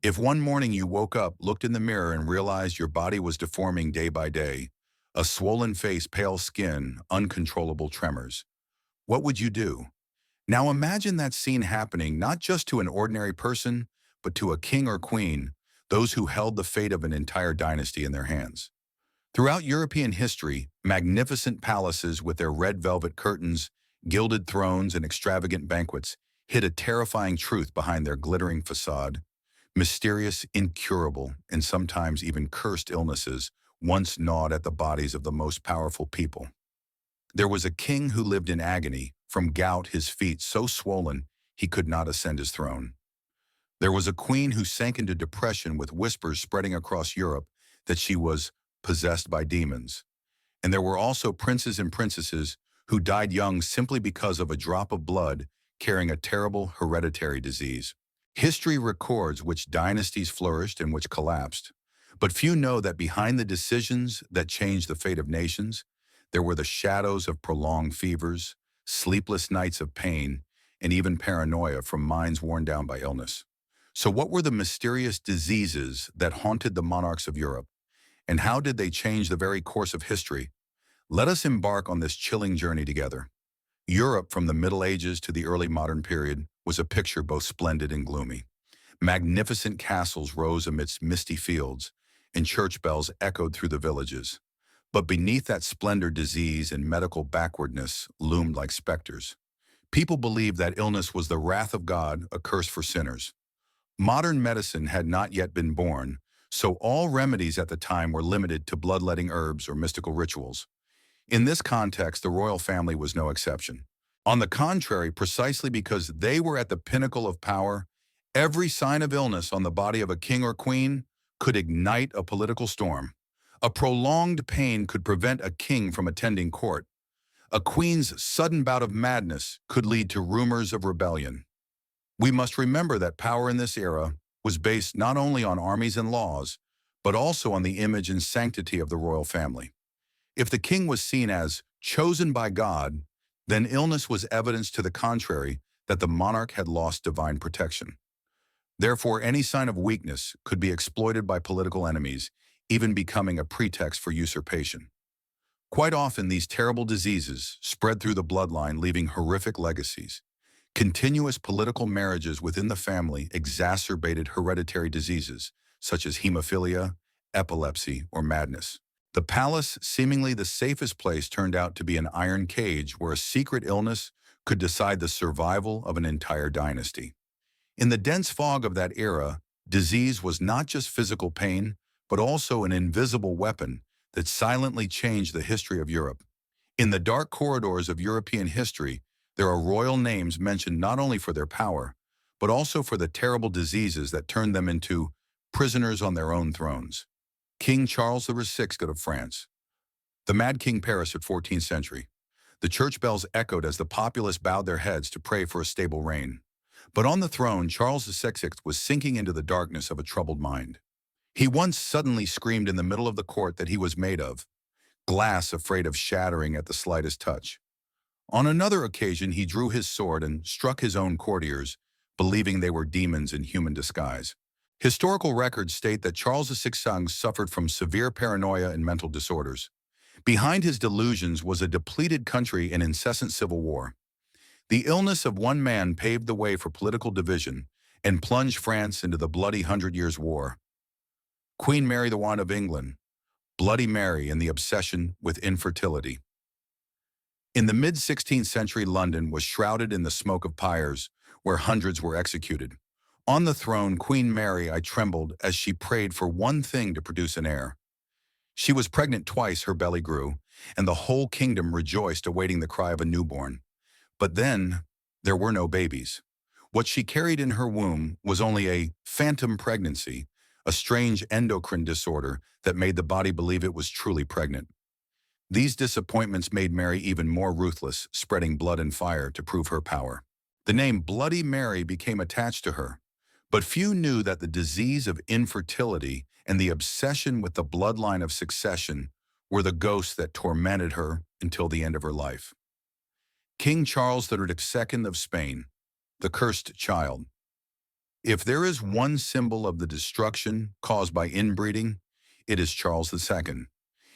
If one morning you woke up, looked in the mirror, and realized your body was deforming day by day, a swollen face, pale skin, uncontrollable tremors, what would you do? Now imagine that scene happening not just to an ordinary person, but to a king or queen, those who held the fate of an entire dynasty in their hands. Throughout European history, magnificent palaces with their red velvet curtains, gilded thrones, and extravagant banquets hid a terrifying truth behind their glittering facade. Mysterious, incurable, and sometimes even cursed illnesses once gnawed at the bodies of the most powerful people. There was a king who lived in agony, from gout his feet so swollen he could not ascend his throne. There was a queen who sank into depression with whispers spreading across Europe that she was possessed by demons. And there were also princes and princesses who died young simply because of a drop of blood carrying a terrible hereditary disease. History records which dynasties flourished and which collapsed, but few know that behind the decisions that changed the fate of nations, there were the shadows of prolonged fevers, sleepless nights of pain, and even paranoia from minds worn down by illness. So what were the mysterious diseases that haunted the monarchs of Europe, and how did they change the very course of history? Let us embark on this chilling journey together. Europe, from the Middle Ages to the early modern period, was a picture both splendid and gloomy. Magnificent castles rose amidst misty fields, and church bells echoed through the villages. But beneath that splendor, disease and medical backwardness loomed like specters. People believed that illness was the wrath of God, a curse for sinners. Modern medicine had not yet been born, so all remedies at the time were limited to bloodletting herbs or mystical rituals. In this context, the royal family was no exception. On the contrary, precisely because they were at the pinnacle of power, every sign of illness on the body of a king or queen could ignite a political storm. A prolonged pain could prevent a king from attending court. A queen's sudden bout of madness could lead to rumors of rebellion. We must remember that power in this era was based not only on armies and laws, but also on the image and sanctity of the royal family. If the king was seen as chosen by God, then illness was evidence to the contrary that the monarch had lost divine protection. Therefore, any sign of weakness could be exploited by political enemies, even becoming a pretext for usurpation. Quite often, these terrible diseases spread through the bloodline, leaving horrific legacies. Continuous political marriages within the family exacerbated hereditary diseases, such as hemophilia, epilepsy, or madness. The palace, seemingly the safest place, turned out to be an iron cage where a secret illness could decide the survival of an entire dynasty. In the dense fog of that era, disease was not just physical pain, but also an invisible weapon that silently changed the history of Europe. In the dark corridors of European history, there are royal names mentioned not only for their power, but also for the terrible diseases that turned them into prisoners on their own thrones. King Charles VI of France, the Mad King Paris at 14th century. The church bells echoed as the populace bowed their heads to pray for a stable reign. But on the throne, Charles VI was sinking into the darkness of a troubled mind. He once suddenly screamed in the middle of the court that he was made of glass, afraid of shattering at the slightest touch. On another occasion, he drew his sword and struck his own courtiers, believing they were demons in human disguise. Historical records state that Charles VI suffered from severe paranoia and mental disorders. Behind his delusions was a depleted country and incessant civil war. The illness of one man paved the way for political division and plunged France into the bloody Hundred Years' War. Queen Mary I of England, Bloody Mary and the obsession with infertility. In the mid-16th century, London was shrouded in the smoke of pyres, where hundreds were executed. On the throne, Queen Mary, I trembled as she prayed for one thing to produce an heir. She was pregnant twice, her belly grew, and the whole kingdom rejoiced awaiting the cry of a newborn. But then, there were no babies. What she carried in her womb was only a phantom pregnancy, a strange endocrine disorder that made the body believe it was truly pregnant. These disappointments made Mary even more ruthless, spreading blood and fire to prove her power. The name Bloody Mary became attached to her, but few knew that the disease of infertility and the obsession with the bloodline of succession were the ghosts that tormented her until the end of her life. King Charles II of Spain, the cursed child. If there is one symbol of the destruction caused by inbreeding, it is Charles II.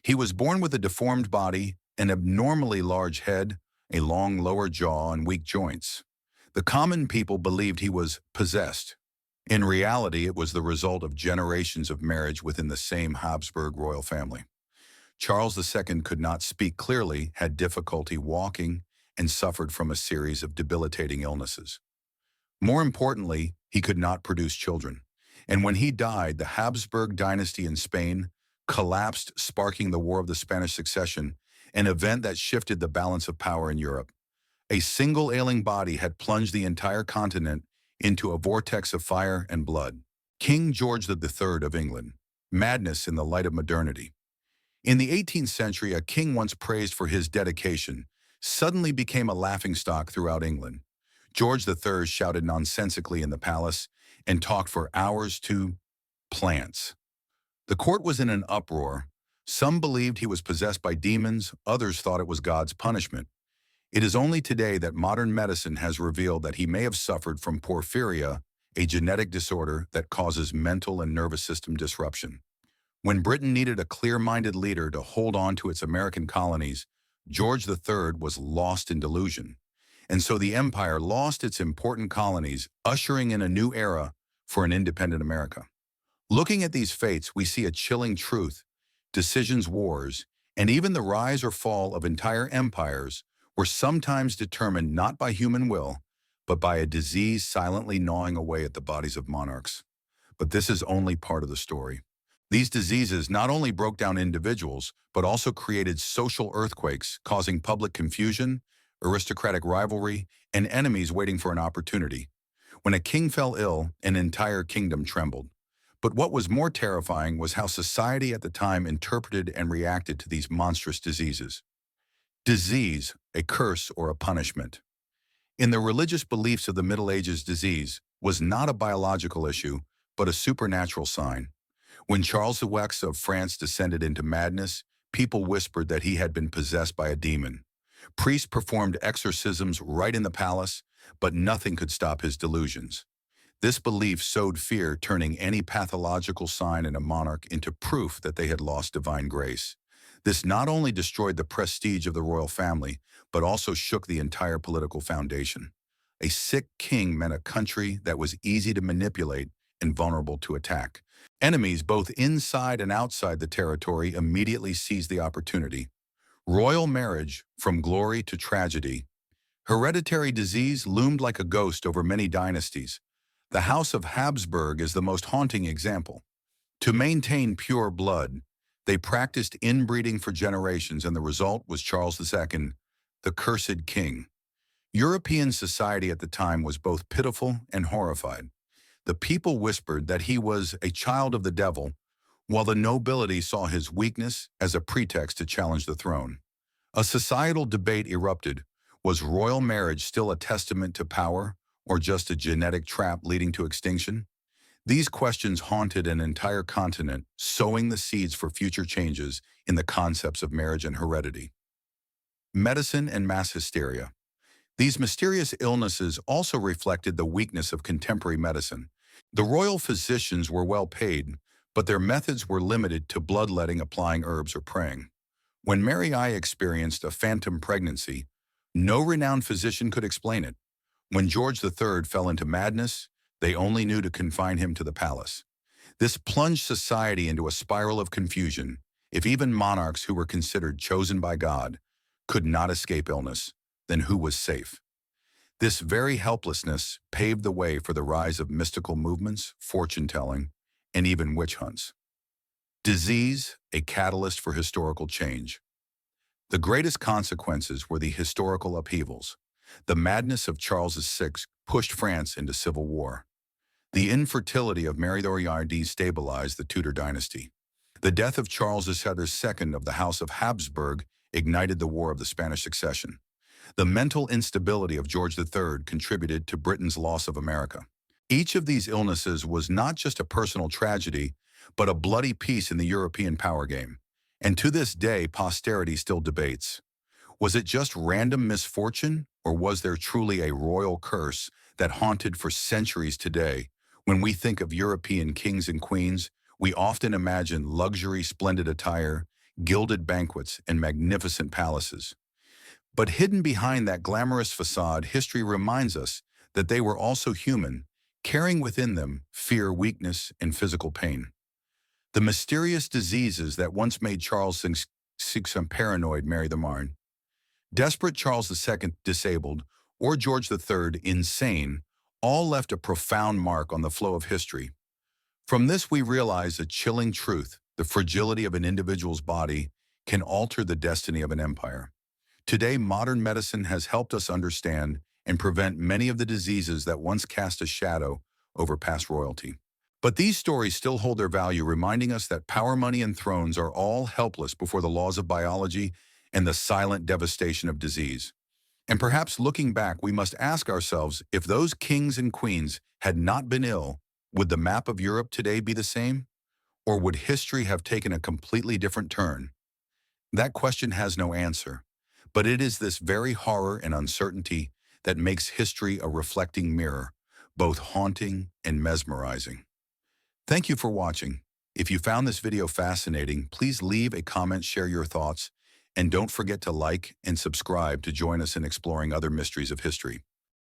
He was born with a deformed body, an abnormally large head, a long lower jaw, and weak joints. The common people believed he was possessed. In reality, it was the result of generations of marriage within the same Habsburg royal family. Charles II could not speak clearly, had difficulty walking, and suffered from a series of debilitating illnesses. More importantly, he could not produce children. And when he died, the Habsburg dynasty in Spain collapsed, sparking the War of the Spanish Succession, an event that shifted the balance of power in Europe. A single ailing body had plunged the entire continent into a vortex of fire and blood. King George III of England. Madness in the light of modernity. In the 18th century, a king once praised for his dedication suddenly became a laughingstock throughout England. George III shouted nonsensically in the palace and talked for hours to plants. The court was in an uproar. Some believed he was possessed by demons, others thought it was God's punishment. It is only today that modern medicine has revealed that he may have suffered from porphyria, a genetic disorder that causes mental and nervous system disruption. When Britain needed a clear-minded leader to hold on to its American colonies, George III was lost in delusion. And so the empire lost its important colonies, ushering in a new era for an independent America. Looking at these fates, we see a chilling truth. Decisions, wars, and even the rise or fall of entire empires were sometimes determined not by human will, but by a disease silently gnawing away at the bodies of monarchs. But this is only part of the story. These diseases not only broke down individuals, but also created social earthquakes, causing public confusion, aristocratic rivalry, and enemies waiting for an opportunity. When a king fell ill, an entire kingdom trembled. But what was more terrifying was how society at the time interpreted and reacted to these monstrous diseases. Disease, a curse or a punishment. In the religious beliefs of the Middle Ages, disease was not a biological issue, but a supernatural sign. When Charles VI of France descended into madness, people whispered that he had been possessed by a demon. Priests performed exorcisms right in the palace, but nothing could stop his delusions. This belief sowed fear, turning any pathological sign in a monarch into proof that they had lost divine grace. This not only destroyed the prestige of the royal family, but also shook the entire political foundation. A sick king meant a country that was easy to manipulate and vulnerable to attack. Enemies, both inside and outside the territory, immediately seized the opportunity. Royal marriage, from glory to tragedy. Hereditary disease loomed like a ghost over many dynasties. The House of Habsburg is the most haunting example. To maintain pure blood, they practiced inbreeding for generations, and the result was Charles II, the cursed king. European society at the time was both pitiful and horrified. The people whispered that he was a child of the devil, while the nobility saw his weakness as a pretext to challenge the throne. A societal debate erupted. Was royal marriage still a testament to power, or just a genetic trap leading to extinction? These questions haunted an entire continent, sowing the seeds for future changes in the concepts of marriage and heredity. Medicine and mass hysteria. These mysterious illnesses also reflected the weakness of contemporary medicine. The royal physicians were well paid, but their methods were limited to bloodletting, applying herbs, or praying. When Mary I experienced a phantom pregnancy, no renowned physician could explain it. When George III fell into madness, they only knew to confine him to the palace. This plunged society into a spiral of confusion. If even monarchs who were considered chosen by God could not escape illness, then who was safe? This very helplessness paved the way for the rise of mystical movements, fortune-telling, and even witch hunts. Disease, a catalyst for historical change. The greatest consequences were the historical upheavals. The madness of Charles VI pushed France into civil war. The infertility of Mary I destabilized the Tudor dynasty. The death of Charles II of the House of Habsburg ignited the War of the Spanish Succession. The mental instability of George III contributed to Britain's loss of America. Each of these illnesses was not just a personal tragedy, but a bloody piece in the European power game. And to this day, posterity still debates. Was it just random misfortune, or was there truly a royal curse that haunted for centuries today, When we think of European kings and queens, we often imagine luxury, splendid attire, gilded banquets, and magnificent palaces. But hidden behind that glamorous facade, history reminds us that they were also human, carrying within them fear, weakness, and physical pain. The mysterious diseases that once made Charles VI paranoid, Mary the Marne, desperate Charles II disabled, or George III insane, all left a profound mark on the flow of history. From this we realize a chilling truth: the fragility of an individual's body can alter the destiny of an empire. Today, modern medicine has helped us understand and prevent many of the diseases that once cast a shadow over past royalty. But these stories still hold their value, reminding us that power, money, and thrones are all helpless before the laws of biology and the silent devastation of disease. And perhaps looking back, we must ask ourselves, if those kings and queens had not been ill, would the map of Europe today be the same? Or would history have taken a completely different turn? That question has no answer. But it is this very horror and uncertainty that makes history a reflecting mirror, both haunting and mesmerizing. Thank you for watching. If you found this video fascinating, please leave a comment, share your thoughts, and don't forget to like and subscribe to join us in exploring other mysteries of history.